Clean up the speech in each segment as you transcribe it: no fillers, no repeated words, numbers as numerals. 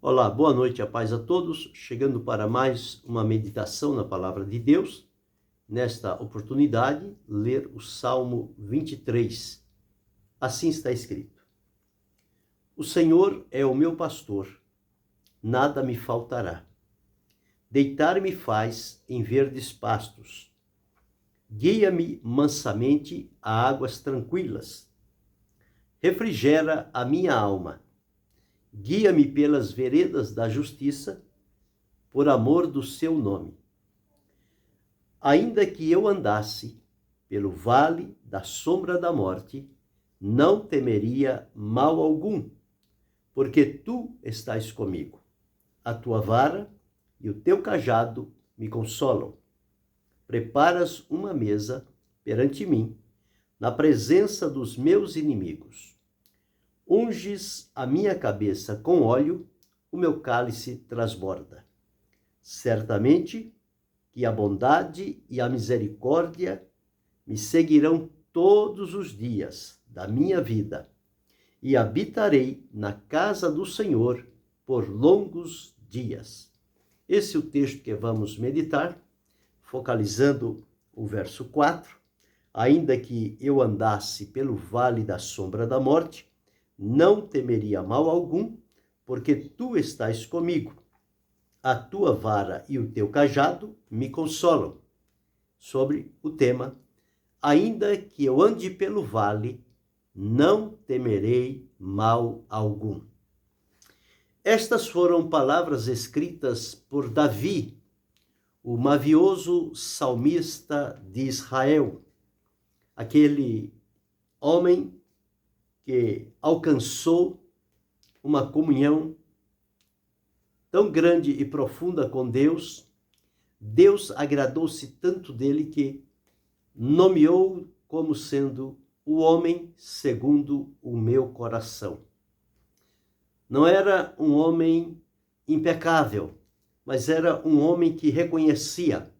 Olá, boa noite, a paz a todos. Chegando para mais uma meditação na Palavra de Deus. Nesta oportunidade, ler o Salmo 23. Assim está escrito: O Senhor é o meu pastor, nada me faltará. Deitar-me faz em verdes pastos. Guia-me mansamente a águas tranquilas. Refrigera a minha alma. Guia-me pelas veredas da justiça, por amor do seu nome. Ainda que eu andasse pelo vale da sombra da morte, não temeria mal algum, porque tu estás comigo. A tua vara e o teu cajado me consolam. Preparas uma mesa perante mim, na presença dos meus inimigos. Unges a minha cabeça com óleo, o meu cálice transborda. Certamente que a bondade e a misericórdia me seguirão todos os dias da minha vida, e habitarei na casa do Senhor por longos dias. Esse é o texto que vamos meditar, focalizando o verso 4. Ainda que eu andasse pelo vale da sombra da morte, não temeria mal algum, porque tu estás comigo. A tua vara e o teu cajado me consolam. Sobre o tema, ainda que eu ande pelo vale, não temerei mal algum. Estas foram palavras escritas por Davi, o mavioso salmista de Israel, aquele homem que alcançou uma comunhão tão grande e profunda com Deus. Deus agradou-se tanto dele que nomeou como sendo o homem segundo o meu coração. Não era um homem impecável, mas era um homem que reconhecia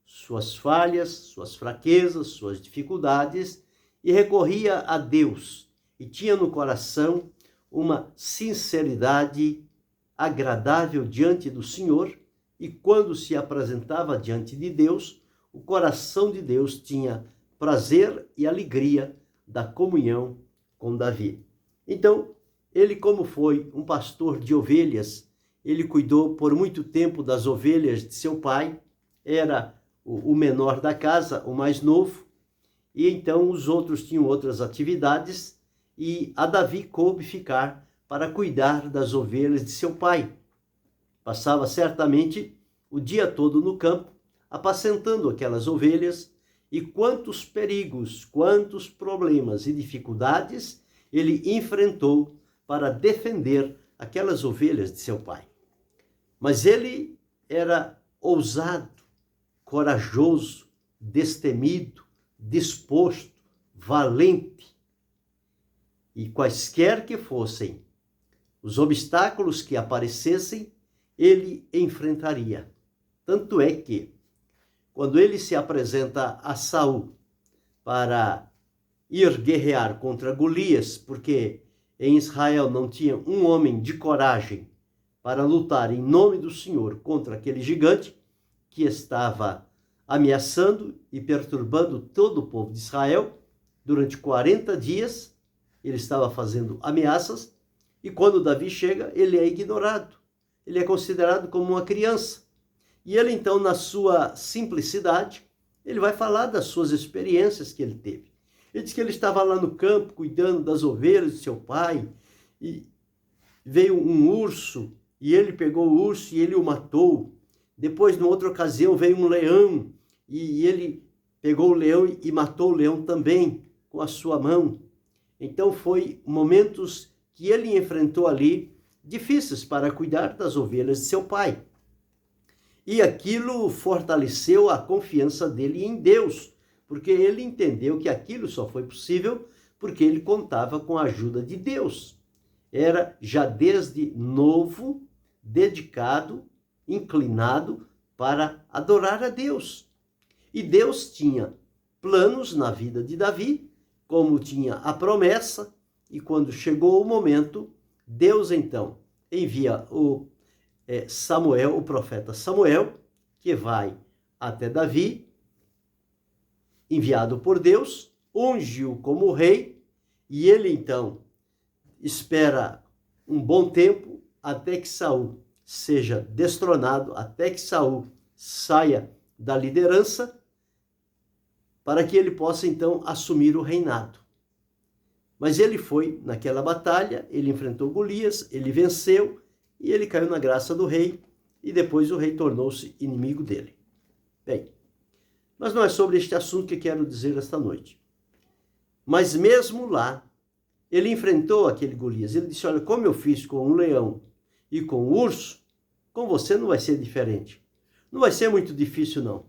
suas falhas, suas fraquezas, suas dificuldades e recorria a Deus. E tinha no coração uma sinceridade agradável diante do Senhor, e quando se apresentava diante de Deus, o coração de Deus tinha prazer e alegria da comunhão com Davi. Então, ele, como foi um pastor de ovelhas, ele cuidou por muito tempo das ovelhas de seu pai, era o menor da casa, o mais novo, e então os outros tinham outras atividades, e a Davi coube ficar para cuidar das ovelhas de seu pai. Passava certamente o dia todo no campo, apacentando aquelas ovelhas, e quantos perigos, quantos problemas e dificuldades ele enfrentou para defender aquelas ovelhas de seu pai. Mas ele era ousado, corajoso, destemido, disposto, valente. E quaisquer que fossem os obstáculos que aparecessem, ele enfrentaria. Tanto é que, quando ele se apresenta a Saul para ir guerrear contra Golias, porque em Israel não tinha um homem de coragem para lutar em nome do Senhor contra aquele gigante que estava ameaçando e perturbando todo o povo de Israel durante 40 dias, ele estava fazendo ameaças, e quando Davi chega, ele é ignorado. Ele é considerado como uma criança. E ele, então, na sua simplicidade, ele vai falar das suas experiências que ele teve. Ele diz que ele estava lá no campo, cuidando das ovelhas de seu pai, e veio um urso, e ele pegou o urso e ele o matou. Depois, numa outra ocasião, veio um leão, e ele pegou o leão e matou o leão também com a sua mão. Então, foi momentos que ele enfrentou ali, difíceis para cuidar das ovelhas de seu pai. E aquilo fortaleceu a confiança dele em Deus, porque ele entendeu que aquilo só foi possível porque ele contava com a ajuda de Deus. Era já desde novo, dedicado, inclinado para adorar a Deus. E Deus tinha planos na vida de Davi, como tinha a promessa, e quando chegou o momento, Deus então envia o Samuel, o profeta Samuel, que vai até Davi, enviado por Deus, unge-o como rei, e ele então espera um bom tempo até que Saul seja destronado, até que Saul saia da liderança, para que ele possa então assumir o reinado. Mas ele foi naquela batalha, ele enfrentou Golias, ele venceu e ele caiu na graça do rei, e depois o rei tornou-se inimigo dele. Bem, mas não é sobre este assunto que quero dizer esta noite. Mas mesmo lá, ele enfrentou aquele Golias. Ele disse, olha, como eu fiz com um leão e com um urso, com você não vai ser diferente. Não vai ser muito difícil, não.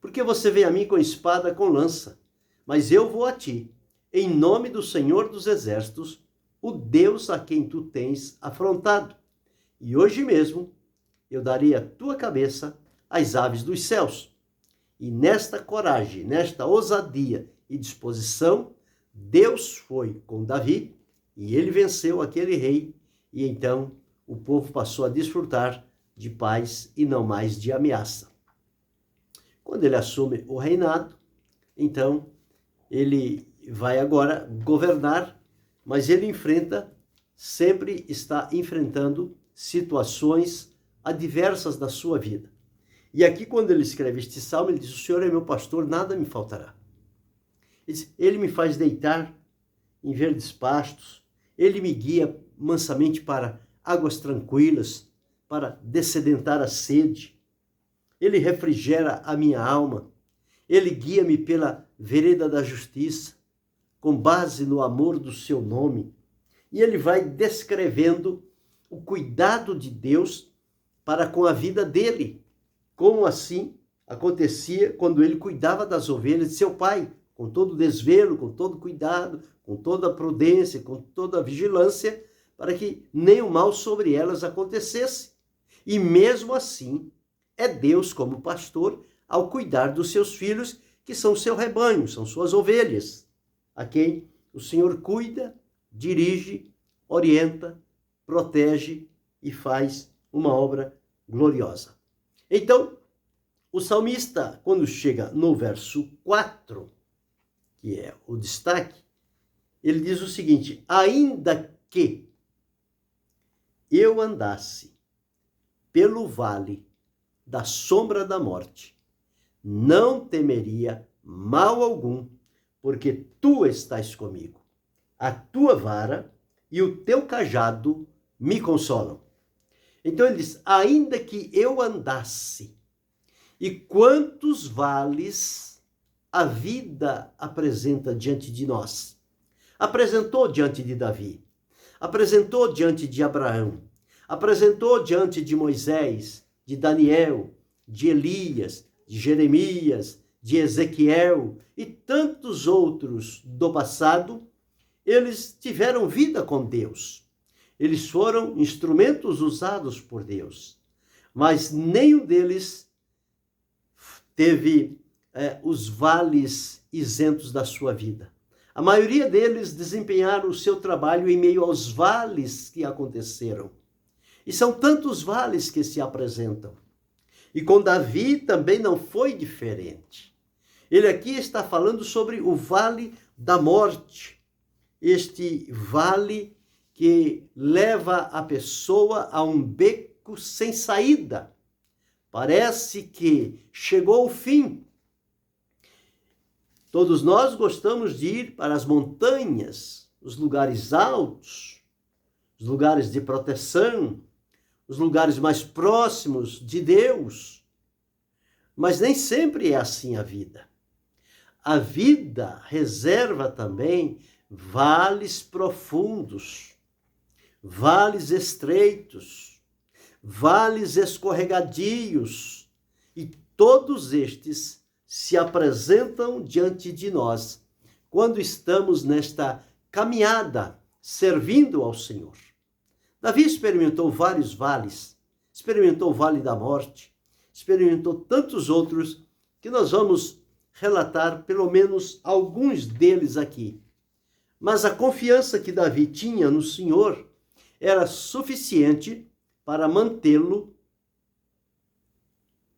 Porque você vem a mim com espada, com lança, mas eu vou a ti, em nome do Senhor dos Exércitos, o Deus a quem tu tens afrontado. E hoje mesmo eu darei a tua cabeça às aves dos céus. E nesta coragem, nesta ousadia e disposição, Deus foi com Davi e ele venceu aquele rei. E então o povo passou a desfrutar de paz e não mais de ameaça. Quando ele assume o reinado, então ele vai agora governar, mas ele sempre está enfrentando situações adversas da sua vida. E aqui, quando ele escreve este salmo, ele diz, o Senhor é meu pastor, nada me faltará. Ele me faz deitar em verdes pastos, ele me guia mansamente para águas tranquilas, para dessedentar a sede. Ele refrigera a minha alma, ele guia-me pela vereda da justiça, com base no amor do seu nome. E ele vai descrevendo o cuidado de Deus para com a vida dele, como assim acontecia quando ele cuidava das ovelhas de seu pai, com todo desvelo, com todo cuidado, com toda prudência, com toda vigilância, para que nenhum mal sobre elas acontecesse. E mesmo assim, é Deus como pastor ao cuidar dos seus filhos, que são seu rebanho, são suas ovelhas, a quem o Senhor cuida, dirige, orienta, protege e faz uma obra gloriosa. Então, o salmista, quando chega no verso 4, que é o destaque, ele diz o seguinte, ainda que eu andasse pelo vale da sombra da morte, não temeria mal algum, porque tu estás comigo. A tua vara e o teu cajado me consolam. Então ele diz, ainda que eu andasse, e quantos vales a vida apresenta diante de nós. Apresentou diante de Davi, apresentou diante de Abraão, apresentou diante de Moisés, de Daniel, de Elias, de Jeremias, de Ezequiel e tantos outros do passado. Eles tiveram vida com Deus. Eles foram instrumentos usados por Deus. Mas nenhum deles teve os vales isentos da sua vida. A maioria deles desempenharam o seu trabalho em meio aos vales que aconteceram. E são tantos vales que se apresentam. E com Davi também não foi diferente. Ele aqui está falando sobre o vale da morte. Este vale que leva a pessoa a um beco sem saída. Parece que chegou o fim. Todos nós gostamos de ir para as montanhas, os lugares altos, os lugares de proteção, os lugares mais próximos de Deus. Mas nem sempre é assim a vida. A vida reserva também vales profundos, vales estreitos, vales escorregadios, e todos estes se apresentam diante de nós quando estamos nesta caminhada servindo ao Senhor. Davi experimentou vários vales, experimentou o vale da morte, experimentou tantos outros que nós vamos relatar pelo menos alguns deles aqui. Mas a confiança que Davi tinha no Senhor era suficiente para mantê-lo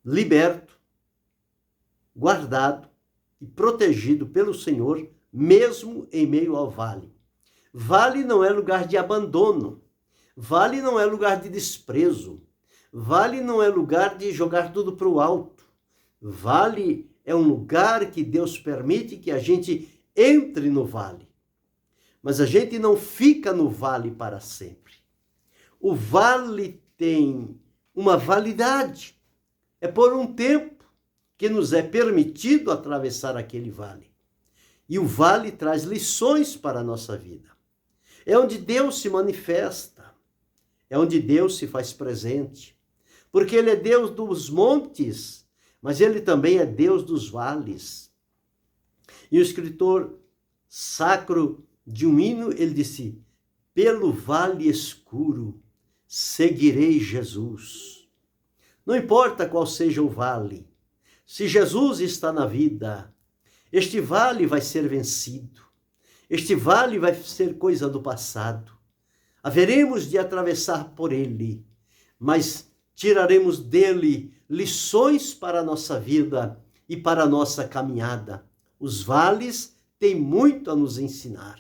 liberto, guardado e protegido pelo Senhor, mesmo em meio ao vale. Vale não é lugar de abandono. Vale não é lugar de desprezo. Vale não é lugar de jogar tudo para o alto. Vale é um lugar que Deus permite que a gente entre no vale. Mas a gente não fica no vale para sempre. O vale tem uma validade. É por um tempo que nos é permitido atravessar aquele vale. E o vale traz lições para a nossa vida. É onde Deus se manifesta. É onde Deus se faz presente. Porque Ele é Deus dos montes, mas Ele também é Deus dos vales. E o escritor sacro de um hino, ele disse: pelo vale escuro seguirei Jesus. Não importa qual seja o vale, se Jesus está na vida, este vale vai ser vencido. Este vale vai ser coisa do passado. Haveremos de atravessar por ele, mas tiraremos dele lições para a nossa vida e para a nossa caminhada. Os vales têm muito a nos ensinar.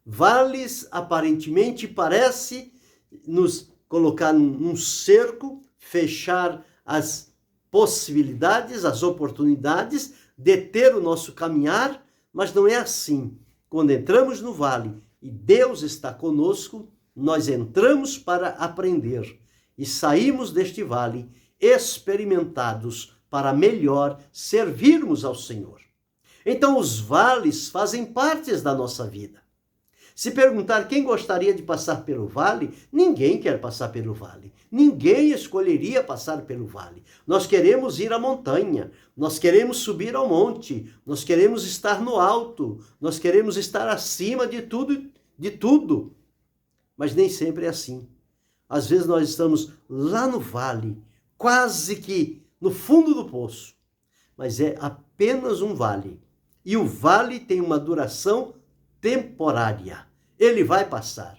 Vales, aparentemente, parece nos colocar num cerco, fechar as possibilidades, as oportunidades, deter o nosso caminhar, mas não é assim. Quando entramos no vale e Deus está conosco, nós entramos para aprender e saímos deste vale experimentados para melhor servirmos ao Senhor. Então, os vales fazem parte da nossa vida. Se perguntar quem gostaria de passar pelo vale, ninguém quer passar pelo vale. Ninguém escolheria passar pelo vale. Nós queremos ir à montanha, nós queremos subir ao monte, nós queremos estar no alto, nós queremos estar acima de tudo. Mas nem sempre é assim. Às vezes nós estamos lá no vale, quase que no fundo do poço, mas é apenas um vale. E o vale tem uma duração temporária. Ele vai passar.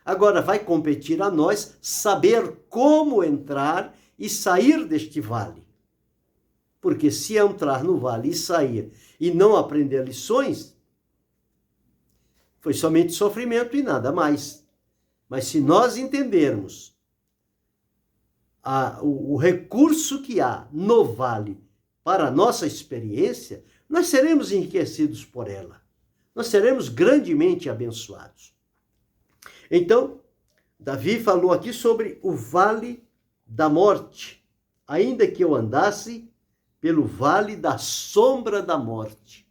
Agora vai competir a nós saber como entrar e sair deste vale. Porque se entrar no vale e sair e não aprender lições, foi somente sofrimento e nada mais. Mas se nós entendermos o recurso que há no vale para a nossa experiência, nós seremos enriquecidos por ela. Nós seremos grandemente abençoados. Então, Davi falou aqui sobre o vale da morte. Ainda que eu andasse pelo vale da sombra da morte.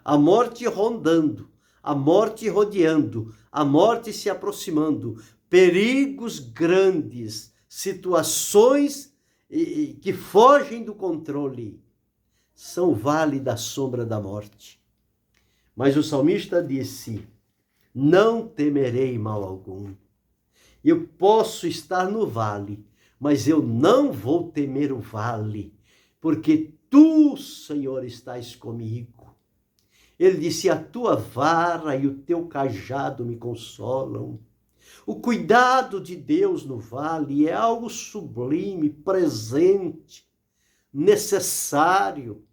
A morte rondando, a morte rodeando, a morte se aproximando. Perigos grandes, situações que fogem do controle. São o vale da sombra da morte. Mas o salmista disse: não temerei mal algum. Eu posso estar no vale, mas eu não vou temer o vale, porque tu, Senhor, estás comigo. Ele disse: a tua vara e o teu cajado me consolam. O cuidado de Deus no vale é algo sublime, presente, necessário.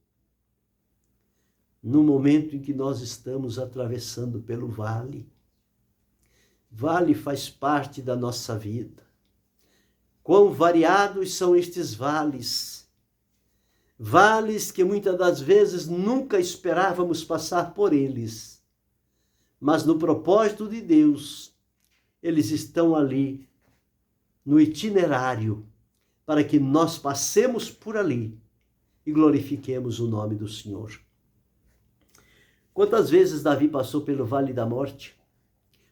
No momento em que nós estamos atravessando pelo vale. Vale faz parte da nossa vida. Quão variados são estes vales. Vales que muitas das vezes nunca esperávamos passar por eles. Mas no propósito de Deus, eles estão ali no itinerário para que nós passemos por ali e glorifiquemos o nome do Senhor. Quantas vezes Davi passou pelo vale da morte?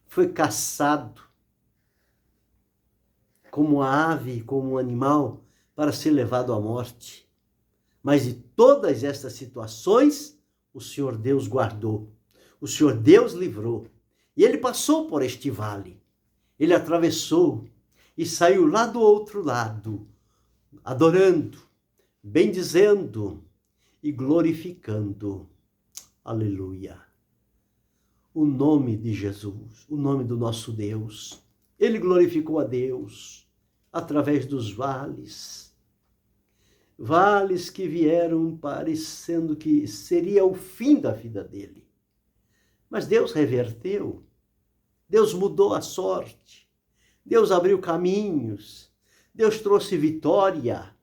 Foi caçado como uma ave, como um animal, para ser levado à morte. Mas de todas estas situações, o Senhor Deus guardou. O Senhor Deus livrou. E ele passou por este vale. Ele atravessou e saiu lá do outro lado, adorando, bendizendo e glorificando. Aleluia. O nome de Jesus, o nome do nosso Deus. Ele glorificou a Deus através dos vales. Vales que vieram parecendo que seria o fim da vida dele. Mas Deus reverteu. Deus mudou a sorte. Deus abriu caminhos. Deus trouxe vitória.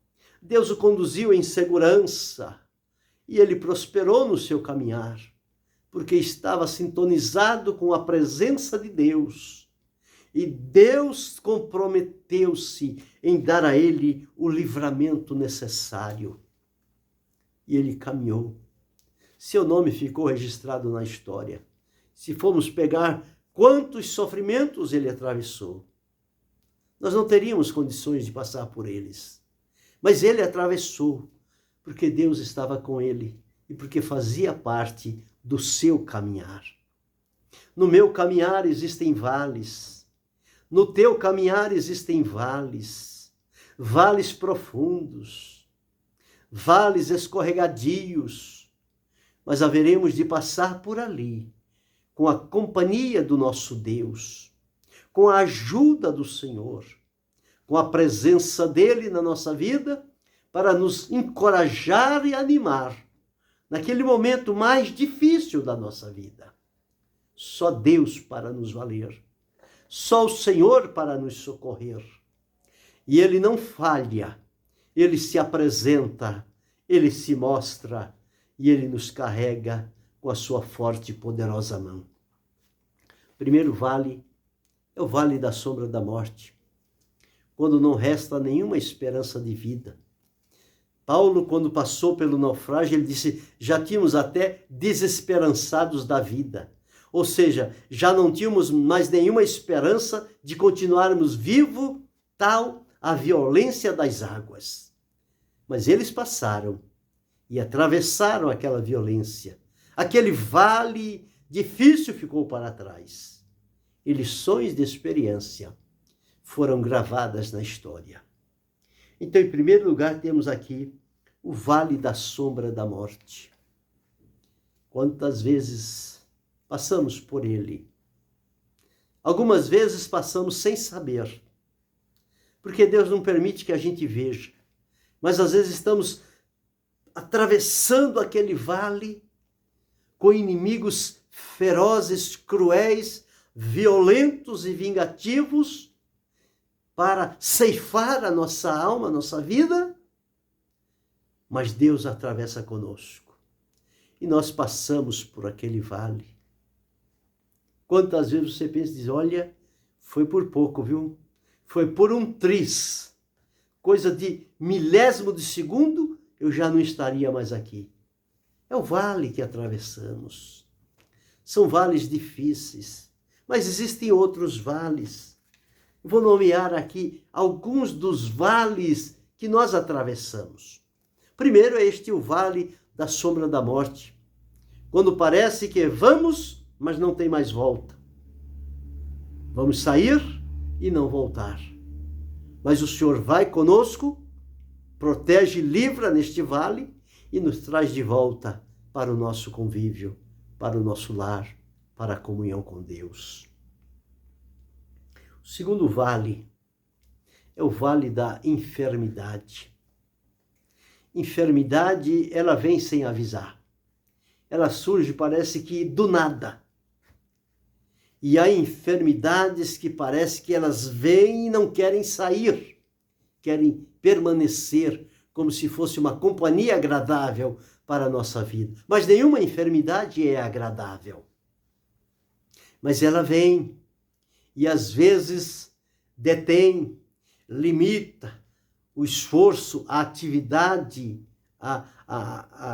Deus o conduziu em segurança. E ele prosperou no seu caminhar, porque estava sintonizado com a presença de Deus. E Deus comprometeu-se em dar a ele o livramento necessário. E ele caminhou. Seu nome ficou registrado na história. Se formos pegar quantos sofrimentos ele atravessou, nós não teríamos condições de passar por eles. Mas ele atravessou, porque Deus estava com ele e porque fazia parte do seu caminhar. No meu caminhar existem vales. No teu caminhar existem vales. Vales profundos. Vales escorregadios. Mas haveremos de passar por ali, com a companhia do nosso Deus, com a ajuda do Senhor, com a presença dele na nossa vida, para nos encorajar e animar naquele momento mais difícil da nossa vida. Só Deus para nos valer, só o Senhor para nos socorrer. E ele não falha, ele se apresenta, ele se mostra e ele nos carrega com a sua forte e poderosa mão. O primeiro vale é o vale da sombra da morte, quando não resta nenhuma esperança de vida. Paulo, quando passou pelo naufrágio, ele disse, já tínhamos até desesperançados da vida. Ou seja, já não tínhamos mais nenhuma esperança de continuarmos vivos, tal a violência das águas. Mas eles passaram e atravessaram aquela violência. Aquele vale difícil ficou para trás. E lições de experiência foram gravadas na história. Então, em primeiro lugar, temos aqui o vale da sombra da morte. Quantas vezes passamos por ele? Algumas vezes passamos sem saber, porque Deus não permite que a gente veja. Mas às vezes estamos atravessando aquele vale com inimigos ferozes, cruéis, violentos e vingativos, para ceifar a nossa alma, a nossa vida, mas Deus atravessa conosco. E nós passamos por aquele vale. Quantas vezes você pensa e diz, olha, foi por pouco, viu? Foi por um tris. Coisa de milésimo de segundo, eu já não estaria mais aqui. É o vale que atravessamos. São vales difíceis, mas existem outros vales. Vou nomear aqui alguns dos vales que nós atravessamos. Primeiro é o vale da sombra da morte, quando parece que vamos, mas não tem mais volta. Vamos sair e não voltar. Mas o Senhor vai conosco, protege e livra neste vale e nos traz de volta para o nosso convívio, para o nosso lar, para a comunhão com Deus. O segundo vale é o vale da enfermidade. Enfermidade, ela vem sem avisar. Ela surge, parece que do nada. E há enfermidades que parece que elas vêm e não querem sair, querem permanecer como se fosse uma companhia agradável para a nossa vida. Mas nenhuma enfermidade é agradável. Mas ela vem e às vezes detém, limita o esforço, a atividade,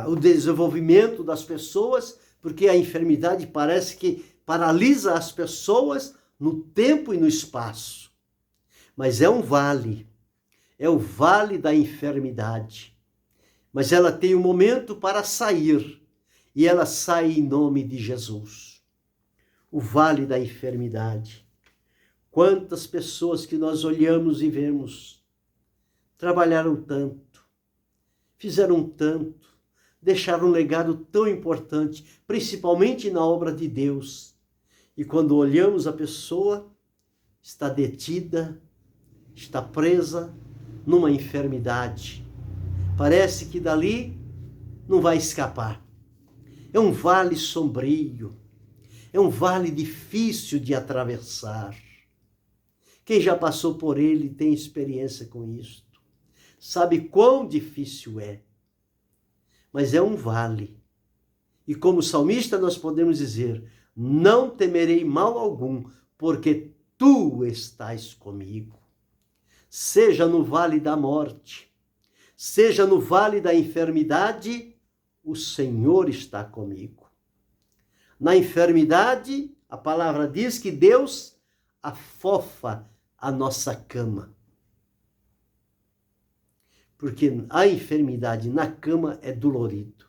o desenvolvimento das pessoas, porque a enfermidade parece que paralisa as pessoas no tempo e no espaço. Mas é um vale, é o vale da enfermidade. Mas ela tem um momento para sair, e ela sai em nome de Jesus. O vale da enfermidade. Quantas pessoas que nós olhamos e vemos trabalharam tanto, fizeram tanto, deixaram um legado tão importante, principalmente na obra de Deus. E quando olhamos a pessoa, está detida, está presa numa enfermidade. Parece que dali não vai escapar. É um vale sombrio, é um vale difícil de atravessar. Quem já passou por ele tem experiência com isto, sabe quão difícil é. Mas é um vale. E como salmista nós podemos dizer: não temerei mal algum, porque tu estás comigo. Seja no vale da morte, seja no vale da enfermidade, o Senhor está comigo. Na enfermidade, a palavra diz que Deus afofa a nossa cama. Porque a enfermidade na cama é dolorido.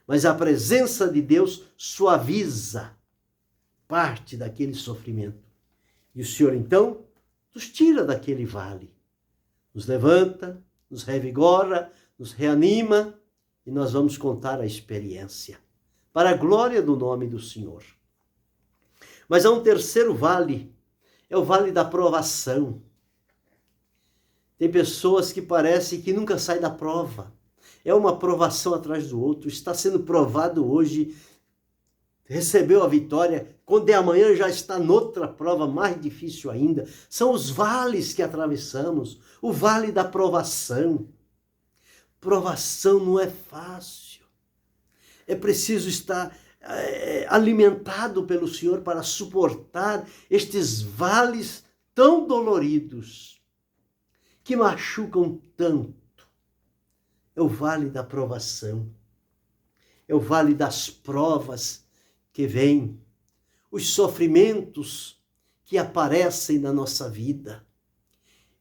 Mas a presença de Deus suaviza parte daquele sofrimento. E o Senhor, então, nos tira daquele vale. Nos levanta, nos revigora, nos reanima e nós vamos contar a experiência. Para a glória do nome do Senhor. Mas há um terceiro vale. É o vale da provação. Tem pessoas que parecem que nunca saem da prova. É uma provação atrás do outro. Está sendo provado hoje. Recebeu a vitória. Quando é amanhã já está noutra prova mais difícil ainda. São os vales que atravessamos. O vale da provação. Provação não é fácil. É preciso estar alimentado pelo Senhor para suportar estes vales tão doloridos, que machucam tanto. É o vale da provação, é o vale das provas que vêm, os sofrimentos que aparecem na nossa vida.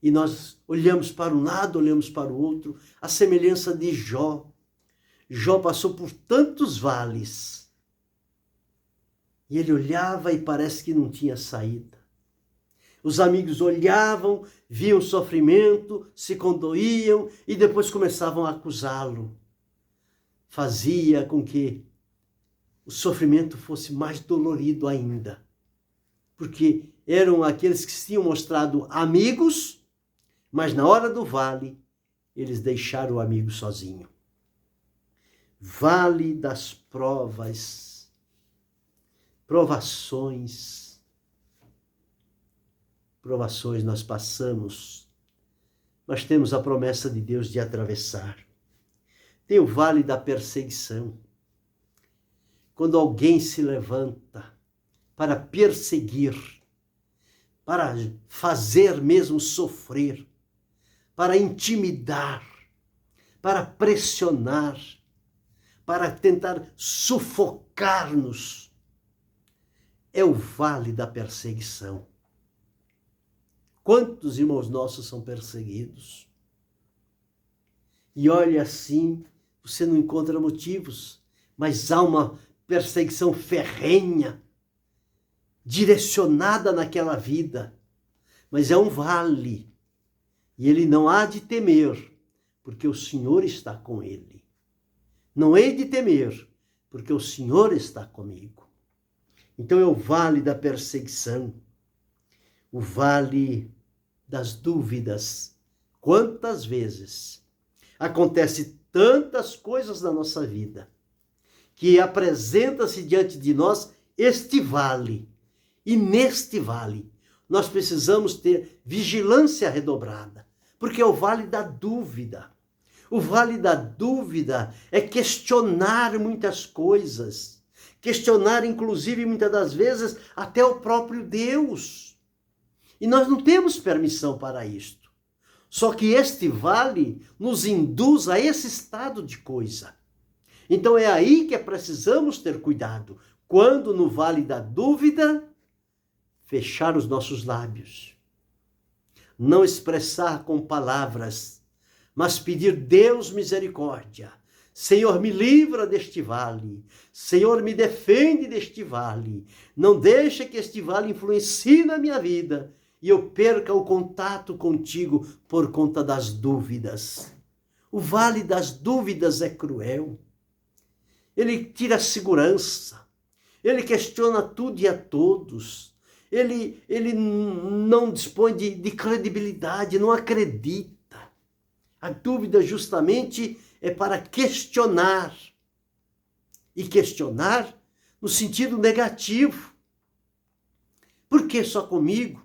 E nós olhamos para um lado, olhamos para o outro, a semelhança de Jó. Jó passou por tantos vales. E ele olhava e parece que não tinha saída. Os amigos olhavam, viam o sofrimento, se condoíam e depois começavam a acusá-lo. Fazia com que o sofrimento fosse mais dolorido ainda. Porque eram aqueles que se tinham mostrado amigos, mas na hora do vale, eles deixaram o amigo sozinho. Vale das provas, provações nós passamos, mas temos a promessa de Deus de atravessar. Tem o vale da perseguição. Quando alguém se levanta para perseguir, para fazer mesmo sofrer, para intimidar, para pressionar, para tentar sufocar-nos, é o vale da perseguição. Quantos irmãos nossos são perseguidos? E olha assim, você não encontra motivos, mas há uma perseguição ferrenha, direcionada naquela vida. Mas é um vale, e ele não há de temer, porque o Senhor está com ele. Não hei de temer, porque o Senhor está comigo. Então é o vale da perseguição, o vale das dúvidas. Quantas vezes acontece tantas coisas na nossa vida que apresenta-se diante de nós este vale. E neste vale nós precisamos ter vigilância redobrada, porque é o vale da dúvida. O vale da dúvida é questionar muitas coisas, questionar inclusive muitas das vezes até o próprio Deus. E nós não temos permissão para isto. Só que este vale nos induz a esse estado de coisa. Então é aí que precisamos ter cuidado. Quando no vale da dúvida, fechar os nossos lábios. Não expressar com palavras, mas pedir Deus misericórdia. Senhor, me livra deste vale. Senhor, me defende deste vale. Não deixa que este vale influencie na minha vida e eu perca o contato contigo por conta das dúvidas. O vale das dúvidas é cruel. Ele tira a segurança. Ele questiona tudo e a todos. ele não dispõe de credibilidade, não acredita. A dúvida justamente é para questionar. E questionar no sentido negativo. Por que só comigo?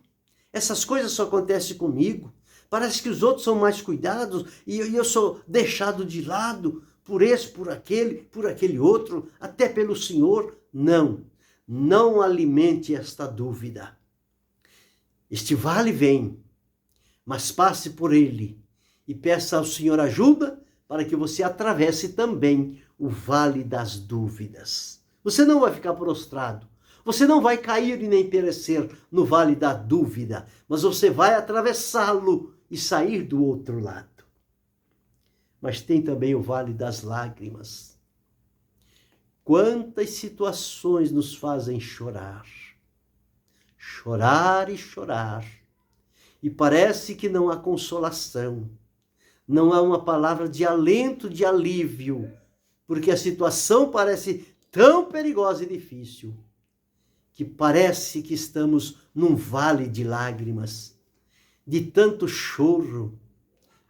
Essas coisas só acontecem comigo. Parece que os outros são mais cuidados e eu sou deixado de lado por esse, por aquele outro, até pelo Senhor. Não, não alimente esta dúvida. Este vale vem, mas passe por ele e peça ao Senhor ajuda para que você atravesse também o vale das dúvidas. Você não vai ficar prostrado, você não vai cair e nem perecer no vale da dúvida, mas você vai atravessá-lo e sair do outro lado. Mas tem também o vale das lágrimas. Quantas situações nos fazem chorar. Chorar e chorar. E parece que não há consolação. Não há uma palavra de alento, de alívio, porque a situação parece tão perigosa e difícil, que parece que estamos num vale de lágrimas, de tanto choro,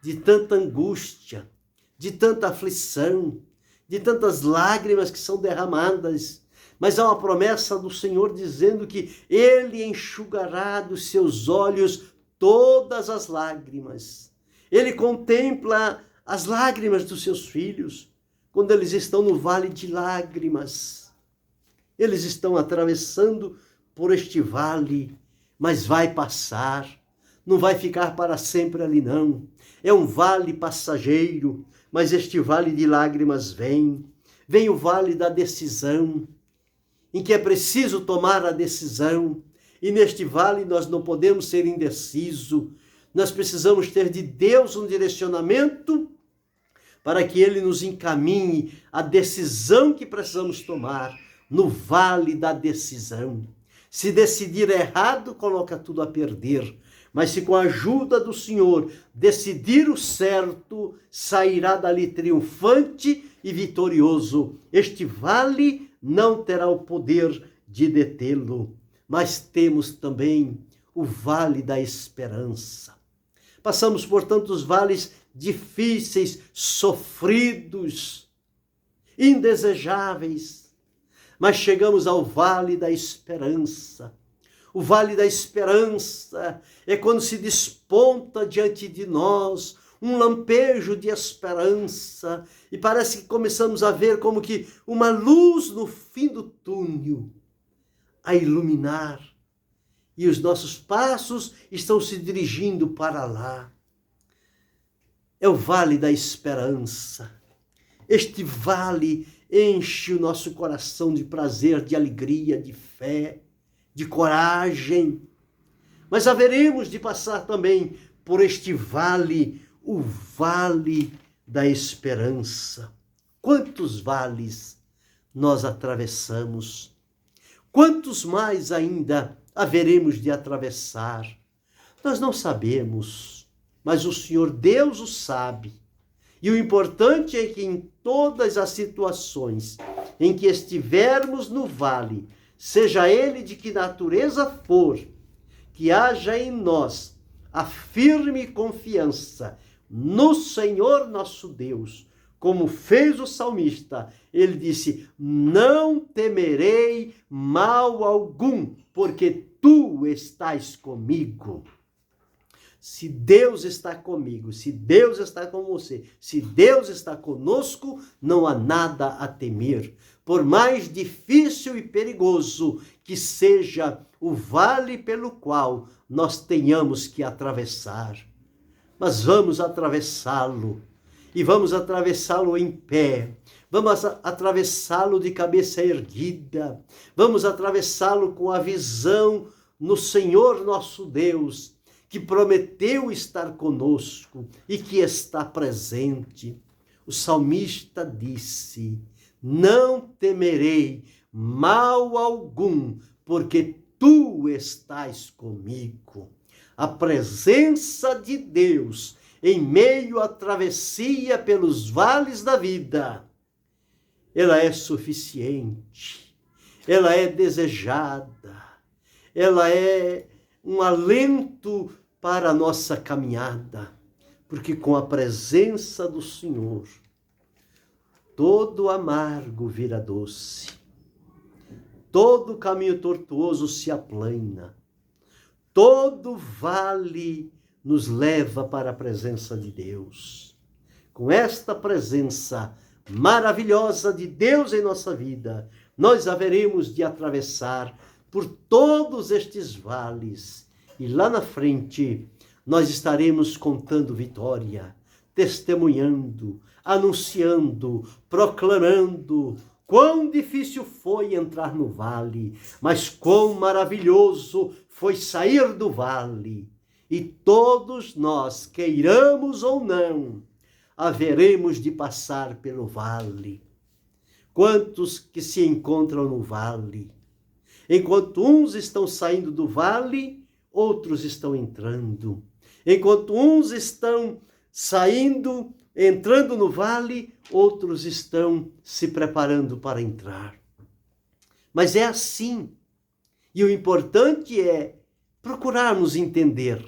de tanta angústia, de tanta aflição, de tantas lágrimas que são derramadas. Mas há uma promessa do Senhor dizendo que Ele enxugará dos seus olhos todas as lágrimas. Ele contempla as lágrimas dos seus filhos quando eles estão no vale de lágrimas. Eles estão atravessando por este vale, mas vai passar. Não vai ficar para sempre ali, não. É um vale passageiro, mas este vale de lágrimas vem. Vem o vale da decisão, em que é preciso tomar a decisão. E neste vale nós não podemos ser indecisos. Nós precisamos ter de Deus um direcionamento para que Ele nos encaminhe a decisão que precisamos tomar no vale da decisão. Se decidir errado, coloca tudo a perder. Mas se com a ajuda do Senhor decidir o certo, sairá dali triunfante e vitorioso. Este vale não terá o poder de detê-lo. Mas temos também o vale da esperança. Passamos por tantos vales difíceis, sofridos, indesejáveis, mas chegamos ao vale da esperança. O vale da esperança é quando se desponta diante de nós um lampejo de esperança e parece que começamos a ver como que uma luz no fim do túnel a iluminar. E os nossos passos estão se dirigindo para lá. É o vale da esperança. Este vale enche o nosso coração de prazer, de alegria, de fé, de coragem. Mas haveremos de passar também por este vale, o vale da esperança. Quantos vales nós atravessamos? Quantos mais ainda haveremos de atravessar? Nós não sabemos, mas o Senhor Deus o sabe. E o importante é que em todas as situações em que estivermos no vale, seja ele de que natureza for, que haja em nós a firme confiança no Senhor nosso Deus. Como fez o salmista, ele disse: não temerei mal algum, porque tu estás comigo. Se Deus está comigo, se Deus está com você, se Deus está conosco, não há nada a temer. Por mais difícil e perigoso que seja o vale pelo qual nós tenhamos que atravessar, mas vamos atravessá-lo. E vamos atravessá-lo em pé, vamos atravessá-lo de cabeça erguida, vamos atravessá-lo com a visão no Senhor nosso Deus, que prometeu estar conosco e que está presente. O salmista disse: não temerei mal algum, porque tu estás comigo. A presença de Deus em meio à travessia pelos vales da vida, ela é suficiente, ela é desejada, ela é um alento para a nossa caminhada, porque com a presença do Senhor, todo amargo vira doce, todo caminho tortuoso se aplana, todo vale nos leva para a presença de Deus. Com esta presença maravilhosa de Deus em nossa vida, nós haveremos de atravessar por todos estes vales e lá na frente nós estaremos contando vitória, testemunhando, anunciando, proclamando quão difícil foi entrar no vale, mas quão maravilhoso foi sair do vale. E todos nós, queiramos ou não, haveremos de passar pelo vale. Quantos que se encontram no vale? Enquanto uns estão saindo do vale, outros estão entrando. Enquanto uns estão saindo, entrando no vale, outros estão se preparando para entrar. Mas é assim. E o importante é procurarmos entender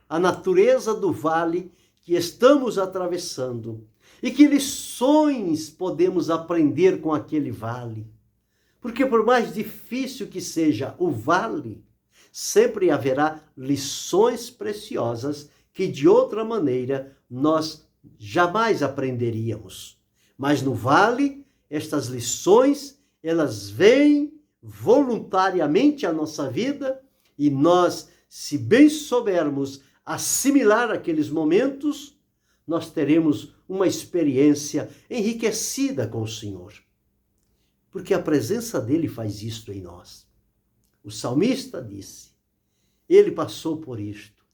a natureza do vale que estamos atravessando e que lições podemos aprender com aquele vale. Porque por mais difícil que seja o vale, sempre haverá lições preciosas que de outra maneira nós jamais aprenderíamos. Mas no vale, estas lições, elas vêm voluntariamente à nossa vida e nós, se bem soubermos assimilar aqueles momentos, nós teremos uma experiência enriquecida com o Senhor. Porque a presença dele faz isto em nós. O salmista disse, ele passou por isto,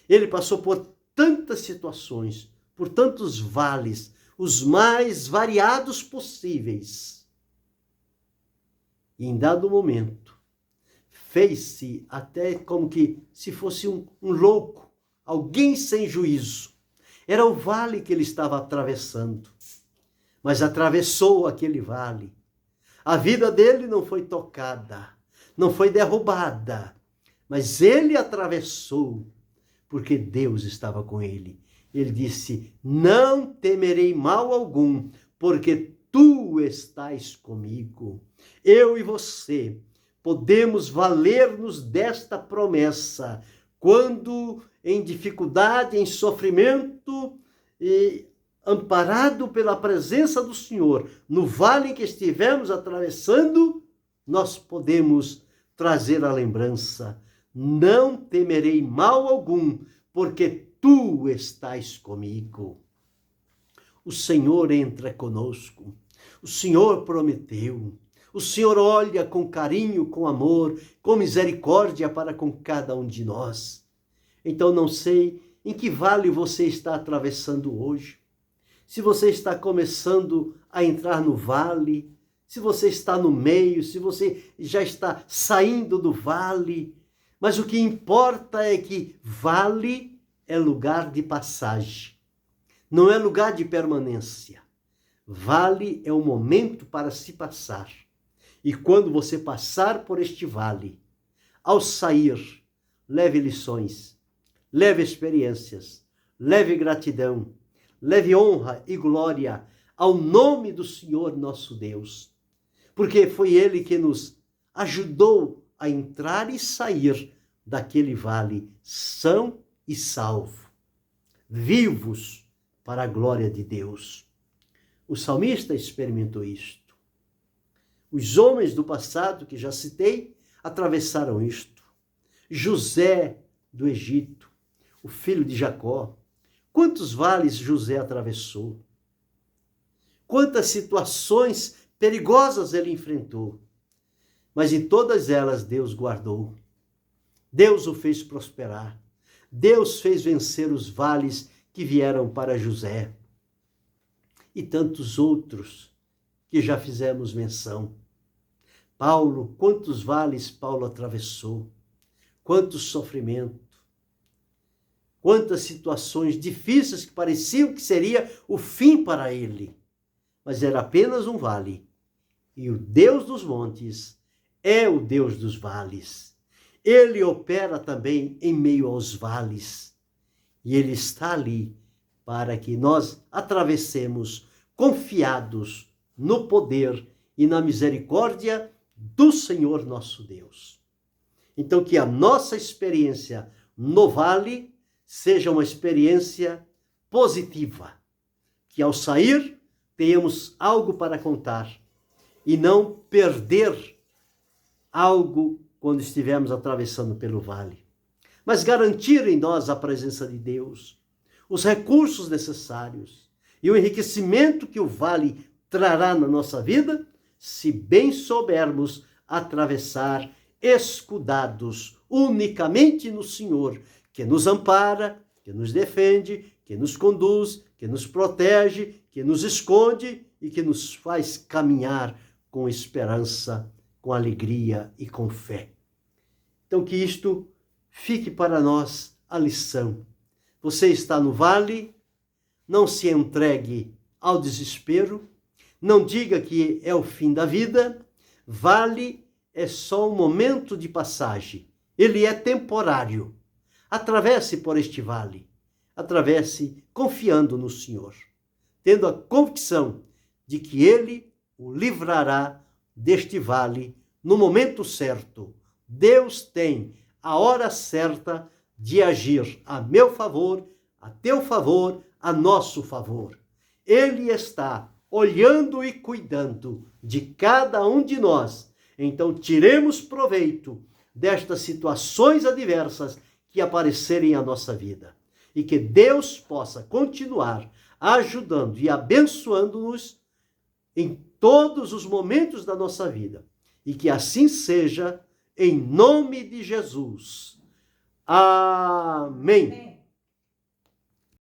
ele passou por tantas situações, por tantos vales, os mais variados possíveis. E em dado momento, fez-se até como que se fosse um louco, alguém sem juízo. Era o vale que ele estava atravessando, mas atravessou aquele vale. A vida dele não foi tocada, não foi derrubada, mas ele atravessou, porque Deus estava com ele. Ele disse, não temerei mal algum, porque tu estás comigo. Eu e você podemos valer-nos desta promessa, quando em dificuldade, em sofrimento, e amparado pela presença do Senhor, no vale que estivemos atravessando, nós podemos trazer a lembrança, não temerei mal algum, porque tu estás comigo. O Senhor entra conosco, o Senhor prometeu, o Senhor olha com carinho, com amor, com misericórdia para com cada um de nós. Então não sei em que vale você está atravessando hoje, se você está começando a entrar no vale, se você está no meio, se você já está saindo do vale, mas o que importa é que vale é lugar de passagem, não é lugar de permanência. Vale é um momento para se passar. E quando você passar por este vale, ao sair, leve lições, leve experiências, leve gratidão, leve honra e glória ao nome do Senhor nosso Deus, porque foi Ele que nos ajudou a entrar e sair daquele vale são e salvo, vivos para a glória de Deus. O salmista experimentou isto. Os homens do passado, que já citei, atravessaram isto. José do Egito, o filho de Jacó, quantos vales José atravessou? Quantas situações perigosas ele enfrentou? Mas em todas elas Deus guardou. Deus o fez prosperar. Deus fez vencer os vales que vieram para José. E tantos outros que já fizemos menção. Paulo, quantos vales Paulo atravessou? Quanto sofrimento? Quantas situações difíceis que pareciam que seria o fim para ele. Mas era apenas um vale. E o Deus dos montes é o Deus dos vales. Ele opera também em meio aos vales. E Ele está ali para que nós atravessemos confiados no poder e na misericórdia do Senhor nosso Deus. Então, que a nossa experiência no vale seja uma experiência positiva. Que ao sair, tenhamos algo para contar e não perder algo quando estivermos atravessando pelo vale. Mas garantir em nós a presença de Deus, os recursos necessários e o enriquecimento que o vale trará na nossa vida, se bem soubermos atravessar escudados unicamente no Senhor, que nos ampara, que nos defende, que nos conduz, que nos protege, que nos esconde e que nos faz caminhar com esperança, com alegria e com fé. Então que isto fique para nós a lição. Você está no vale, não se entregue ao desespero, não diga que é o fim da vida. Vale é só um momento de passagem, ele é temporário. Atravesse por este vale, atravesse confiando no Senhor, tendo a convicção de que Ele o livrará deste vale no momento certo. Deus tem a hora certa de agir a meu favor, a teu favor, a nosso favor. Ele está olhando e cuidando de cada um de nós. Então, tiremos proveito destas situações adversas que aparecerem à nossa vida. E que Deus possa continuar ajudando e abençoando-nos em todos os momentos da nossa vida. E que assim seja, em nome de Jesus. Amém.